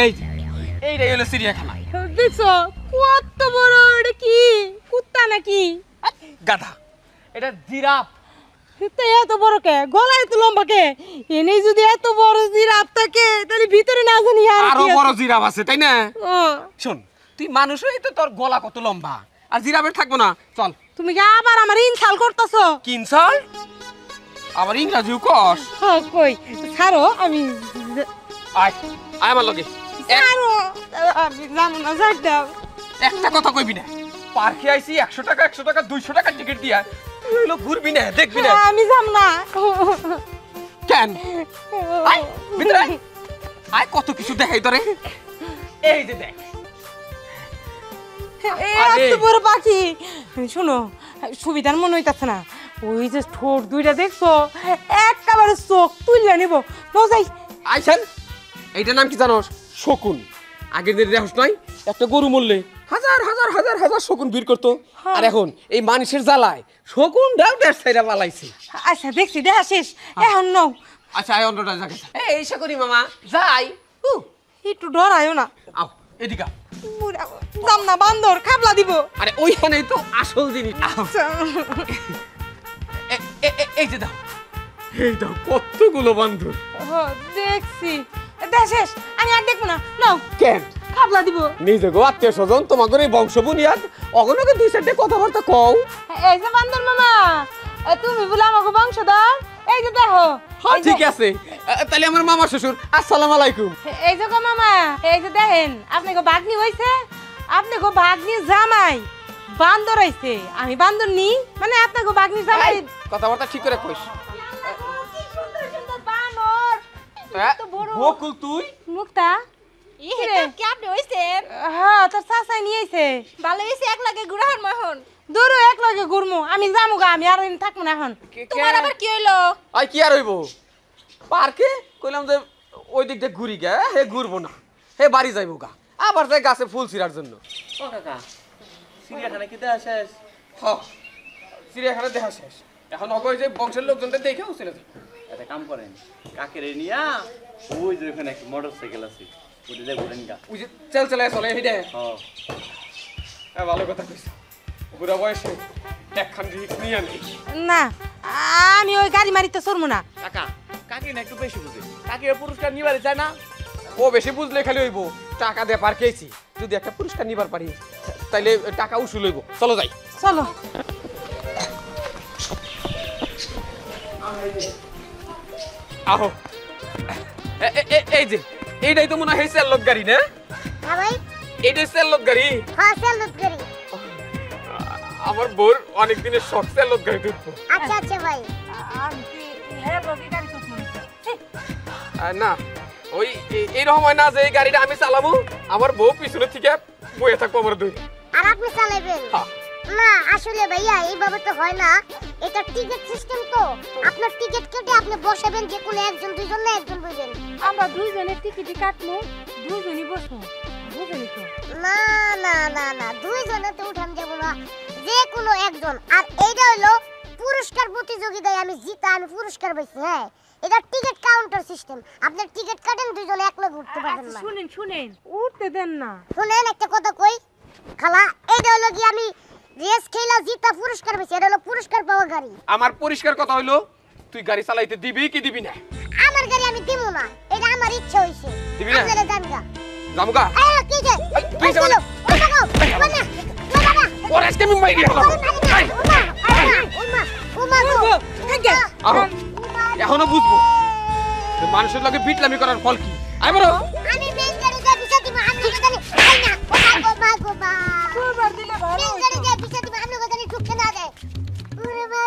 এইটাই হলো চিড়িয়াখানা। দেখছো কত বড়, এটা কি কুত্তা নাকি গাধা? এটা জিরাফ। এত বড় কে, গলা এত লম্বা কে? এনে যদি এত বড় জিরাফ থাকে তাহলে ভিতরে না জানি আরো বড় জিরাফ আছে, তাই না? ও শোন, তুই মানুষ হই তো, তোর গলা কত লম্বা, আর জিরাফের থাকবো না? চল। তুমি কি আবার আমার ইনসাল করতেছো? কি ইনসাল্ট? আবার ইংরাজিও কস? কই ছাড়ো, আমি আয় আয় আমার লগে। ছাড়ো, আমি জানো না, ছাড় দাও। একটা কথা কইবি না। পার্কে আইছি 100 টাকা 200 টাকা টিকিট দিয়া, তুই হলো ঘুরবি না, দেখবি না। আমি যাব না। কেন? আয় ভিতরে আয়। আয়, কত কিছু দেখাই তোরে। এই যে দেখ, এত বড় পাখি। শোনো, সুবিধার মনে হইতাছে না। ওই যে ঠোঁট দুইটা দেখছো, একেবারে চোখ তুললে নিব। যাই। আইছেন, এইটার নাম কি জানোস? শকুন। আগের দিন দেখোস নাই, একটা গরু মরলে হাজার হাজার হাজার হাজার শকুন ভিড় করতো, আর এখন এই মানুষের জ্বালায় শকুন ডাল দেড় সাইডা পালাইছে। আচ্ছা দেখছি, দেখা শেষ, এখন নাও। আচ্ছা আয় অন্যটা জায়গা। এই শকুনি মামা যাই। একটু ডরায়ও না। আও এদিকে। যাম না, বান্দর খাবলা দিব। আরে ওইখানেই তো আসল জিনিস। এই যে দাও, এই দাও, কতগুলো বান্দর। দেখছি, দেখা শেষ, আমি আর দেখবো না। নাও। কেন? খাবলা দিব। নিজে গো আত্মীয় স্বজন, তোমাদের এই বংশ বুনিয়াদ, অগণকে দুই চারটে কথাবার্তা কও। এই যে বান্দর মামা, তুমি বলে আমাকে বংশধর। এই যে দেখো। হ্যাঁ ঠিক আছে, তাহলে আমার মামা শ্বশুর। আসসালামু আলাইকুম। এই যে গো মামা, এই যে দেখেন, আপনি গো ভাগ্নি হইছে, আপনি গো ভাগ্নি জামাই বান্দর হইছে। আমি বান্দর নি, মানে আপনি গো ভাগ্নি জামাই। কথাবার্তা ঠিক করে কইস। সুন্দর সুন্দর বানর। বকুল তুই? মুক্তা কি আপনি হইছেন? হ্যাঁ, তোর চাচাই নিয়ে আইছে। ভালো হইছে, এক লাগে গুড়াহন মহন। দূরও এক লগে ঘুরমু। আমি যামু গা, আমি আর থাকবো না এখন। তোমার আবার কি হইলো? আই কি আর হইব? পার্কে কইলাম যে ওই দিক দিয়ে ঘুরি গে, হে ঘুরবো না, হে বাড়ি যাইবো গা, আবার যাই গাছে ফুল ছিঁড়ার জন্য। ও কাকা, চিড়িয়াখানা কি দেখা শেষ? হ্যাঁ, চিড়িয়াখানা দেখা শেষ। এখন অগয় যে বংশের লোকজনদের দেখেও চলে যাবে। একটা কাম করেন, কাকেরে নিয়া ওই যে ওখানে একটা মোটরসাইকেল আছে, ওটা দিয়ে ঘুরেন গা। ওই যে চেল চলে চলে হেঁটে। হ্যাঁ, ভালো কথা কইছ। বুড়া বয়সে একখান রিক্স নিয়ে নেই না, আমি ওই গাড়ি মারিতে চড়মু না। কাকা, কাকি না একটু বেশি বুঝে, কাকি পুরস্কার নিবারে চায় না। ও বেশি বুঝলে খালি হইব। টাকা দিয়ে পার্কে আইছি, যদি একটা পুরস্কার নিবার পারি তাইলে টাকা উসুল হইব। চলো যাই। চলো। আহো, এই যে এইটাই তো মনে হয় সেলট গাড়ি না? হ্যাঁ ভাই। এইটাই সেলট গাড়ি। হ্যাঁ, সেলুট করি। আমার বোর অনেক দিনের শখ সেলট গাড়ি উঠবো। আচ্ছা আচ্ছা ভাই। না, ওই এইরকম হয় না যে এই গাড়িটা আমি চালাবো, আমার বউ পিছনে থেকে বয়ে থাকবো আমার দুই। আর আপনি চালাবেন? না আসলে ভাইয়া এইভাবে তো হয় না, এটা টিকেট সিস্টেম তো। আপনার টিকেট কেটে আপনি বসাবেন, যে কোনো একজন দুইজন না একজন বসবেন। আমরা দুইজনের টিকিটই কাটমু, দুইজনই বসবো। বুঝলি তো? না না না না, দুইজনে তো উঠান যাব না, যে কোনো একজন। আর এইটা হলো পুরস্কার প্রতিযোগিতায় আমি জিতা, আমি পুরস্কার পাইছি। হ্যাঁ, এটা টিকেট কাউন্টার সিস্টেম। আপনি টিকেট কাটেন, দুইজনে এক লগে উঠতে পারবেন না। শুনেন শুনেন, উঠতে দেন না। শুনেন একটা কথা কই খালা, এইটা হলো কি আমি রেস খেলা জিতা পুরস্কার পাইছি, এটা হলো পুরস্কার পাওয়া গাড়ি। আমার পরিষ্কার কথা হইলো, তুই গাড়ি চালাইতে দিবি কি দিবি না? আমার গাড়ি আমি দিব না, এটা আমার ইচ্ছা হইছে। দিবি না? আপনারা জানগা জামুকা কি যে কি যে চলো ওঠাও মানে বাবা ওর আজকে আমি মাইরি হলো। এখনো বুঝবো যে মানুষের লগে বিটলামি করার ফল কি। আই বড়, আমি বেঞ্জারে যা পিছা দিব, আমি জানি আই না ও মা গো মা দুবার দিলে ভালো বেঞ্জারে যা পিছা দিব, আমি জানি ঢুকতে না যায়। ওরে মা